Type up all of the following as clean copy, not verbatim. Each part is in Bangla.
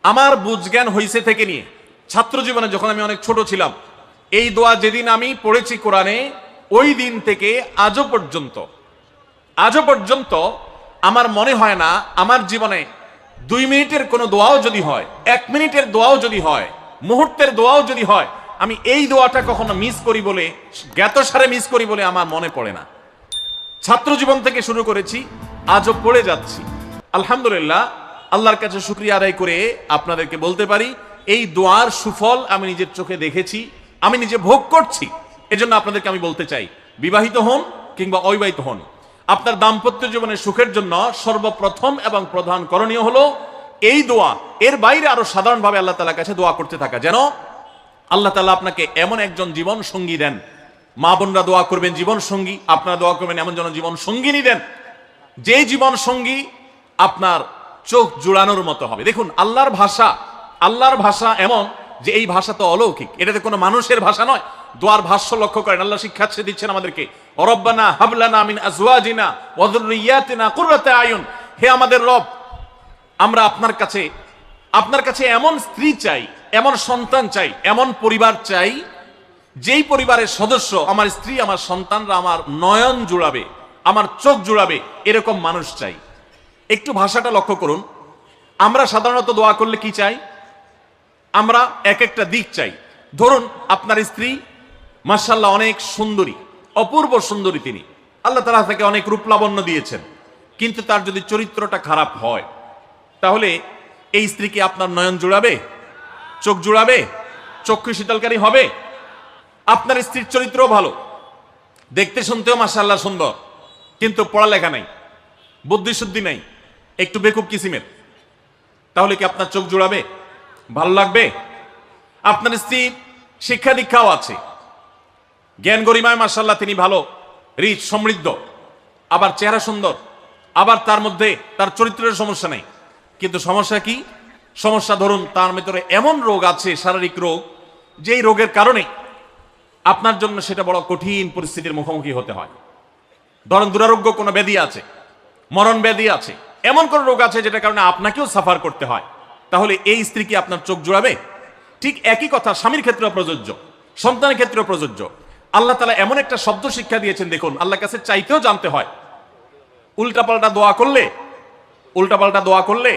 আমার বুঝজ্ঞান হইছে থেকে নিয়ে ছাত্র জীবনে যখন আমি অনেক ছোট ছিলাম, এই দোয়া যেদিন আমি পড়েছি কোরআনে, ওই দিন থেকে আজও পর্যন্ত আমার মনে হয় না আমার জীবনে 2 মিনিটের কোনো দোয়াও যদি হয়, 1 মিনিটের দোয়াও যদি হয়, মুহূর্তের দোয়াও যদি হয়, আমি এই দোয়াটা কখনো মিস করি বলে, জ্ঞাতসারে মিস করি বলে আমার মনে পড়ে না। ছাত্র জীবন থেকে শুরু করেছি, আজও পড়ে যাচ্ছি। আলহামদুলিল্লাহ, আল্লাহর কাছে শুকরিয়া আদায় করে আপনাদেরকে বলতে পারি, এই দোয়ার সুফল আমি নিজের চোখে দেখেছি, আমি নিজে ভোগ করছি। এজন্য আপনাদেরকে আমি বলতে চাই, বিবাহিত হন কিংবা অবিবাহিত হন, আপনার দাম্পত্য জীবনের সুখের জন্য সর্বপ্রথম এবং প্রধান করণীয় হলো এই দোয়া। এর বাইরে আরো সাধারণভাবে আল্লাহ তাআলার কাছে দোয়া করতে থাকা, যেন আল্লাহ তাআলা আপনাকে এমন একজন জীবন সঙ্গী দেন। মা বোনরা দোয়া করবেন জীবন সঙ্গী, আপনারা দোয়া করবেন এমন যেন জীবন সঙ্গিনী দেন, যে জীবন সঙ্গী আপনার চোখ জুড়ানোর মতো হবে। দেখুন, আল্লাহর ভাষা এমন যে এই ভাষা তো অলৌকিক, এটাতে কোনো মানুষের ভাষা নয়। দোয়ার ভাষ্য লক্ষ্য করেন, আল্লাহ শিক্ষা দিচ্ছেন আমাদেরকে, রব্বানা হাবলানা মিন আজওয়াজিনা ওয়া যুররিয়াতিনা কুররাতা আয়ুন। হে আমাদের রব, আমরা আপনার কাছে এমন স্ত্রী চাই, এমন সন্তান চাই, এমন পরিবার চাই, যেই পরিবারের সদস্য, আমার স্ত্রী, আমার সন্তানরা আমার নয়ন জুড়াবে, আমার চোখ জুড়াবে, এরকম মানুষ চাই। একটু ভাষাটা লক্ষ্য করুন। আমরা সাধারণত দোয়া করলে কি চাই? আমরা এক একটা দিক চাই। ধরুন, আপনার স্ত্রী মাশাআল্লাহ অনেক সুন্দরী, অপূর্ব সুন্দরী, তিনি আল্লাহ তাআলা তাকে অনেক রূপ লাবণ্য দিয়েছেন, কিন্তু তার যদি চরিত্রটা খারাপ হয়, তাহলে এই স্ত্রীকে আপনার নয়ন জুড়াবে, চোখ জুড়াবে, চক্ষু শীতলকারী হবে? আপনার স্ত্রীর চরিত্র ভালো, দেখতে শুনতেও মাশাআল্লাহ সুন্দর, কিন্তু পড়ালেখা নাই, বুদ্ধিশুদ্ধি নাই, একটু বেকুব কিসিমের, তাহলে কি আপনার চোখ জুড়াবে? ভালো লাগবে? আপনার স্ত্রী শিক্ষা দীক্ষাও আছে, জ্ঞান গরিমায় মাশাআল্লাহ তিনি ভালো, রিচ, সমৃদ্ধ, আবার চেহারা সুন্দর, আবার তার মধ্যে তার চরিত্রের সমস্যা নেই, কিন্তু সমস্যা কি? সমস্যা ধরুন তার ভিতরে এমন রোগ আছে, শারীরিক রোগ, যেই রোগের কারণে আপনার জন্য সেটা বড় কঠিন পরিস্থিতির মুখোমুখি হতে হয়। ধরেন দুরারোগ্য কোনো ব্যাধি আছে, মরণ ব্যাধি আছে, এমন কোন রোগ আছে যেটার কারণে আপনাকেও সাফার করতে হয়, তাহলে এই স্ত্রী কি আপনার চোখ জুড়াবে? ঠিক একই কথা স্বামীর ক্ষেত্রেও প্রযোজ্য, সন্তানের ক্ষেত্রেও প্রযোজ্য। আল্লাহ তাআলা এমন একটা শব্দ শিক্ষা দিয়েছেন, দেখুন, আল্লাহর কাছে চাইতেও জানতে হয়। উল্টাপাল্টা দোয়া করলে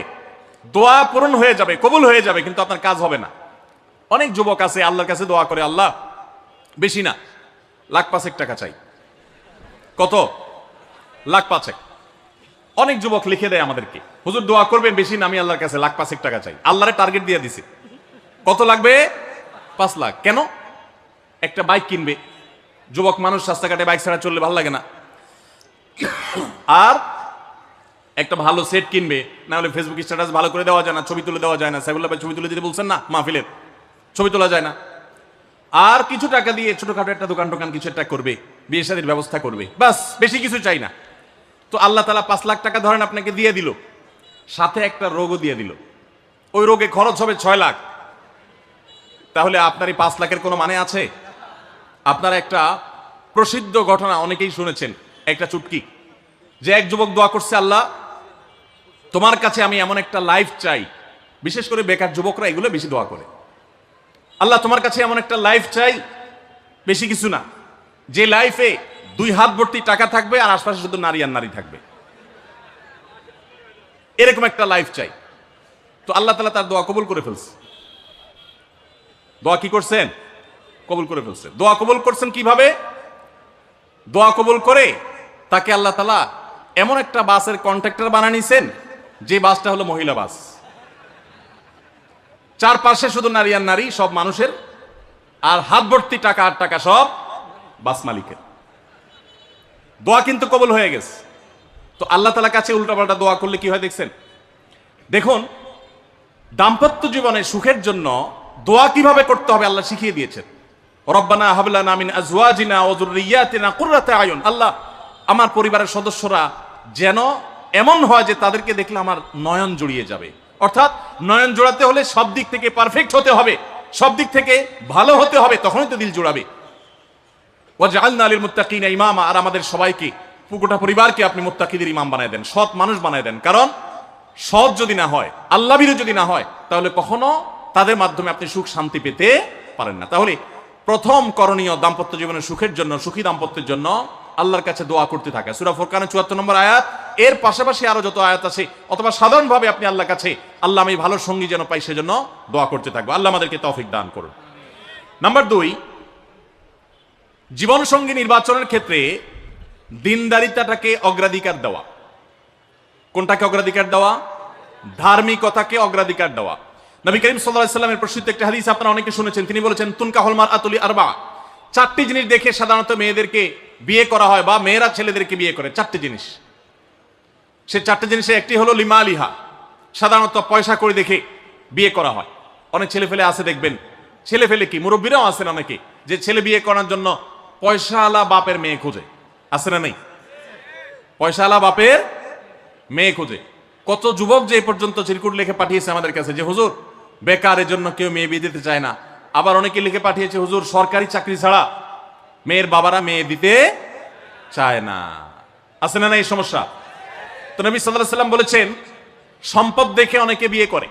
দোয়া পূরণ হয়ে যাবে, কবুল হয়ে যাবে, কিন্তু আপনার কাজ হবে না। অনেক যুবক আছে আল্লাহর কাছে দোয়া করে, আল্লাহ বেশি না, 1,05,000 টাকা চাই। কত? 1,05,000। অনেক যুবক লিখে দেয় আমাদেরকে, হুজুর দোয়া করবেন বেশি না, আমি আল্লাহর কাছে 1,05,000 টাকা চাই। আল্লাহরে টার্গেট দিয়ে দিছে, কত লাগবে? 5 লাখ। কেন? একটা বাইক কিনবে। যুবক মানুষ, রাস্তাঘাটে বাইক ছাড়া চললে ভালো লাগে না, আর একটা ভালো সেট কিনবে, না হলে ফেসবুক স্ট্যাটাস ভালো করে দেওয়া যায় না, ছবি তুলে দেওয়া যায় না। সাইফুল্লাহ ভাই ছবি তুলে দিতে বলছেন না, মাহফিলের ছবি তোলা যায় না। আর কিছু টাকা দিয়ে ছোটখাটো একটা দোকান কিছু একটা করবে, বিয়ে শাদীর ব্যবস্থা করবে, বাস, বেশি কিছু চাই না। তো আল্লাহ তাআলা 5 লাখ টাকা ধরেন আপনাকে দিয়ে দিল, সাথে একটা রোগও দিয়ে দিল, ওই রোগে খরচ হবে 6 লাখ। তাহলে আপনার এই 5 লাখের কোনো মানে আছে? আপনারা একটা প্রসিদ্ধ ঘটনা অনেকেই শুনেছেন, একটা চুটকি, যে এক যুবক দোয়া করছে, আল্লাহ তোমার কাছে আমি এমন একটা লাইফ চাই। বিশেষ করে বেকার যুবকরা এগুলো বেশি দোয়া করে, আল্লাহ তোমার কাছে এমন একটা লাইফ চাই, বেশি কিছু না, যে লাইফে 2 হাত ভর্তি টাকা থাকবে আর আশপাশে শুধু নারী আর নারী থাকবে, এরকম একটা লাইফ চাই। তো আল্লাহ তাআলা তার দোয়া কবুল করে ফেলছে। দোয়া কি করছেন? কবুল করে ফেলছে। দোয়া কবুল করছেন কিভাবে? দোয়া কবুল করে তাকে আল্লাহ তাআলা এমন একটা বাসের কন্ট্রাক্টর বানিয়ে নিছেন, যে বাসটা হলো মহিলা বাস। চারপাশে শুধু নারী আর নারী, সব মানুষের, আর হাত ভর্তি টাকা আর টাকা সব বাস মালিকের। দোয়া কিন্তু কবুল হয়ে গেছে। তো আল্লাহ তাআলার কাছে উল্টাপাল্টা দোয়া করলে কি হয় দেখছেন? দেখুন, দাম্পত্য জীবনে সুখের জন্য দোয়া কিভাবে করতে হবে আল্লাহ শিখিয়ে দিয়েছেন। রব্বানা হাবলানা মিন আজওয়াজিনা ওয়া যুররিয়াতিনা কুররাতা আয়ুন। আল্লাহ আমার পরিবারের সদস্যরা যেন এমন হয় যে তাদেরকে দেখলে আমার নয়ন জুড়িয়ে যাবে। অর্থাৎ নয়ন জোড়াতে হলে সব দিক থেকে পারফেক্ট হতে হবে, সব দিক থেকে ভালো হতে হবে, তখনই তো দিল জোড়াবে। ওয়াজআলনা লিল মুত্তাকিনা ইমামা। আর আমাদের সবাইকে, পুরোটা পরিবারকে আপনি মুত্তাকিদের ইমাম বানায় দেন, সৎ মানুষ বানায় দেন। কারণ সৎ যদি না হয়, আল্লাহভীরু যদি না হয়, তাহলে কখনো তাদের মাধ্যমে আপনি সুখ শান্তি পেতে পারেন না। তাহলে প্রথম করণীয় দাম্পত্য জীবনের সুখের জন্য, সুখী দাম্পত্যের জন্য আল্লাহর কাছে দোয়া করতে থাকে। সূরা ফুরকানের ৭৪ নম্বর আয়াত, এর পাশাপাশি আরো যত আয়াত আছে, অথবা সাধারণভাবে আপনি আল্লাহর কাছে, আল্লাহ আমি ভালো সঙ্গী যেন পাই সেজন্য দোয়া করতে থাকবো। আল্লাহ আমাদেরকে তৌফিক দান করুন। নাম্বার 2, জীবন সঙ্গী নির্বাচনের ক্ষেত্রে দিনদারিতাটাকে অগ্রাধিকার দেওয়া। কোনটাকে অগ্রাধিকার দেওয়া? ধার্মিকতাকে অগ্রাধিকার দেওয়া। নবী করিম সাল্লাল্লাহু আলাইহি ওয়াসাল্লামের প্রসিদ্ধ একটা হাদিস আপনারা অনেকে শুনেছেন। তিনি বলেছেন, তুনকাহুল মারআতু লিআরবা, 4টি জিনিস দেখে সাধারণত মেয়েদেরকে বিয়ে করা হয়, বা মেয়েরা ছেলেদেরকে বিয়ে করে। 4টি জিনিস, সে 4টি জিনিসে একটি হলো লিমালিহা, সাধারণত পয়সা করে দেখে বিয়ে করা হয়। অনেক ছেলে ফেলে আছে দেখবেন, ছেলে ফেলে কি মুরব্বীরাও আছেন অনেকে, যে ছেলে বিয়ে করার জন্য পয়সাওয়ালা বাপের মেয়ে খোঁজে। আছে না নেই? পয়সাওয়ালা বাপের মেয়ে খোঁজে। কত যুবক যে এই পর্যন্ত চিরকুট লিখে পাঠিয়েছে আমাদের কাছে যে হুজুর বেকারের জন্য কেউ মেয়ে বিয়ে দিতে চায় না। আবার অনেকে লিখে পাঠিয়েছে, হুজুর সরকারি চাকরি ছাড়া মেয়ের বাবারা মেয়ে দিতে চায় না। আছে না এই সমস্যা? তো নবী সাল্লাল্লাহু আলাইহি ওয়াসাল্লাম বলেছেন, সম্পদ দেখে অনেকে বিয়ে করে,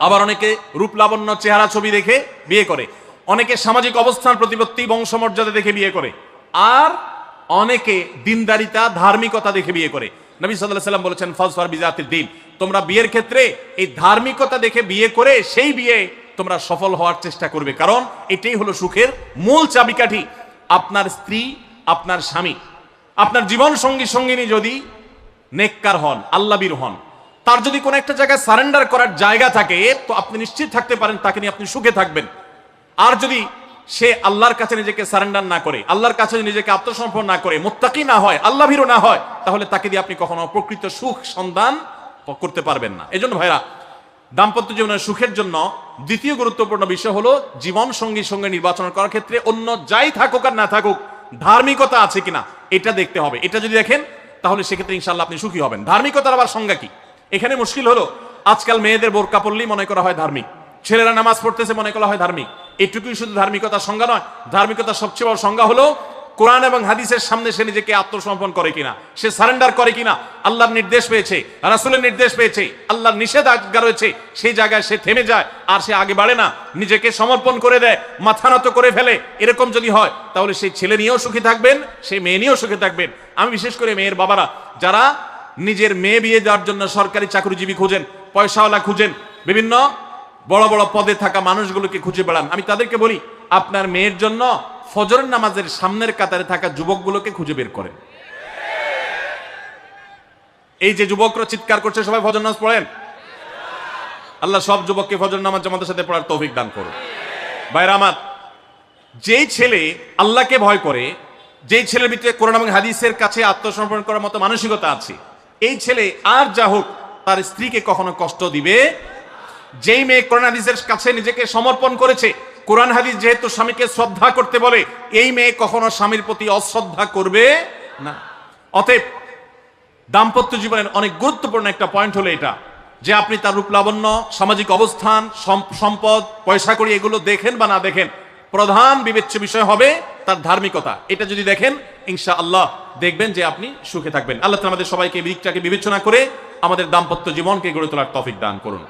আবার অনেকে রূপ লাবণ্য চেহারা ছবি দেখে বিয়ে করে, অনেকে সামাজিক অবস্থান প্রতিপত্তি বংশমর্যাদা দেখে বিয়ে করে, আর অনেকে দিনদারিতা ধার্মিকতা দেখে বিয়ে করে। নবী সাল্লাল্লাহু আলাইহি ওয়াসাল্লাম বলেছেন, ফাজফার বিজাতিদ দ্বীন, তোমরা বিয়ের ক্ষেত্রে এই ধার্মিকতা দেখে বিয়ে করে সেই বিয়ে তোমরা সফল হওয়ার চেষ্টা করবে, কারণ এটাই হলো সুখের মূল চাবিকাঠি। আপনার স্ত্রী, আপনার স্বামী, আপনার জীবন সঙ্গী সঙ্গিনী যদি নেককার হন, আল্লাহভীরু হন, তার যদি কোনো একটা জায়গায় সারেন্ডার করার জায়গা থাকে, তো আপনি নিশ্চিত থাকতে পারেন তাকে নিয়ে আপনি সুখে থাকবেন। আর যদি সে আল্লাহর কাছে নিজেকে সারেন্ডার না করে, আল্লাহর কাছে নিজেকে আত্মসমর্পণ না করে, মুত্তাকি না হয়, আল্লাহভীরু না হয়, তাহলে তাকে দিয়ে আপনি কখনো প্রকৃত সুখ সন্ধান করতে পারবেন না। এজন্য ভাইরা, দাম্পত্য জীবনের সুখের জন্য দ্বিতীয় গুরুত্বপূর্ণ বিষয় হলো জীবন সঙ্গী সঙ্গে নির্বাচন করার ক্ষেত্রে অন্য যাই থাকুক আর না থাকুক, ধার্মিকতা আছে কিনা এটা দেখতে হবে। এটা যদি দেখেন, তাহলে সেক্ষেত্রে ইনশাআল্লাহ আপনি সুখী হবেন। ধার্মিকতার আবার সংজ্ঞা কি? এখানে মুশকিল হলো, আজকাল মেয়েদের বোরকা পরলেই মনে করা হয় ধার্মিক, ছেলেরা নামাজ পড়তেছে মনে করা হয় ধার্মিক। এটুকুই শুধু ধার্মিকতার সংজ্ঞা নয়। ধার্মিকতার সবচেয়ে বড় সংজ্ঞা হলো কোরআন এবং হাদিসের সামনে সে নিজেকে আত্মসমর্পণ করে কিনা, সে সারেন্ডার করে কিনা। আল্লাহর নির্দেশ পেয়েছে, রাসূলের নির্দেশ পেয়েছে, আল্লাহর নিষেধাজ্ঞা রয়েছে, সেই জায়গায় সে থেমে যায়, আর সে আগে বাড়ে না, নিজেকে সমর্পণ করে দেয়, মাথা নত করে ফেলে। এরকম যদি হয়, তাহলে সেই ছেলে নিয়েও সুখী থাকবেন, সেই মেয়ে নিয়েও সুখী থাকবেন। আমি বিশেষ করে মেয়ের বাবারা যারা নিজের মেয়ে বিয়ে দেওয়ার জন্য সরকারি চাকরিজীবী খুঁজেন, পয়সাওয়ালা খুঁজেন, বিভিন্ন বড় বড় পদে থাকা মানুষগুলোকে খুঁজে বেড়ান, আমি তাদেরকে বলি, আপনার মেয়ের জন্য ফজরের নামাজের সামনের কাতারে থাকা যুবকগুলোকে খুঁজে বের করেন। এই যে যুবকরা চিৎকার করছে, সবাই ফজর নামাজ পড়েন? আল্লাহ সব যুবককে ফজর নামাজ জামাতের সাথে পড়ার তৌফিক দান করুন। ভাইরা আমার, যেই ছেলে আল্লাহকে ভয় করে, যেই ছেলের ভিতরে কোরআন এবং হাদিসের কাছে আত্মসমর্পণ করার মতো মানসিকতা আছে, এই ছেলে আর যা হোক তার স্ত্রীকে কখনো কষ্ট দিবে। যেই মেয়ে কোরআন হাদিসের কাছে নিজেকে সমর্পণ করেছে, কোরআন হাদিস যেহেতু স্বামীকে শ্রদ্ধা করতে বলে, এই মেয়ে কখনো স্বামীর প্রতি অশ্রদ্ধা করবে না। অতএব দাম্পত্য জীবনের অনেক গুরুত্বপূর্ণ একটা পয়েন্ট হলো এটা, যে আপনি তার রূপ লাবণ্য, সামাজিক অবস্থান, সম্পদ, পয়সা কড়ি এগুলো দেখেন বা না দেখেন, প্রধান বিবেচ্য বিষয় হবে তার ধার্মিকতা। এটা যদি দেখেন, ইনশাআল্লাহ দেখবেন যে আপনি সুখে থাকবেন। আল্লাহ আমাদের সবাইকে এই দিকটাকে বিবেচনা করে আমাদের দাম্পত্য জীবনকে গড়ে তোলার তৌফিক দান করুন।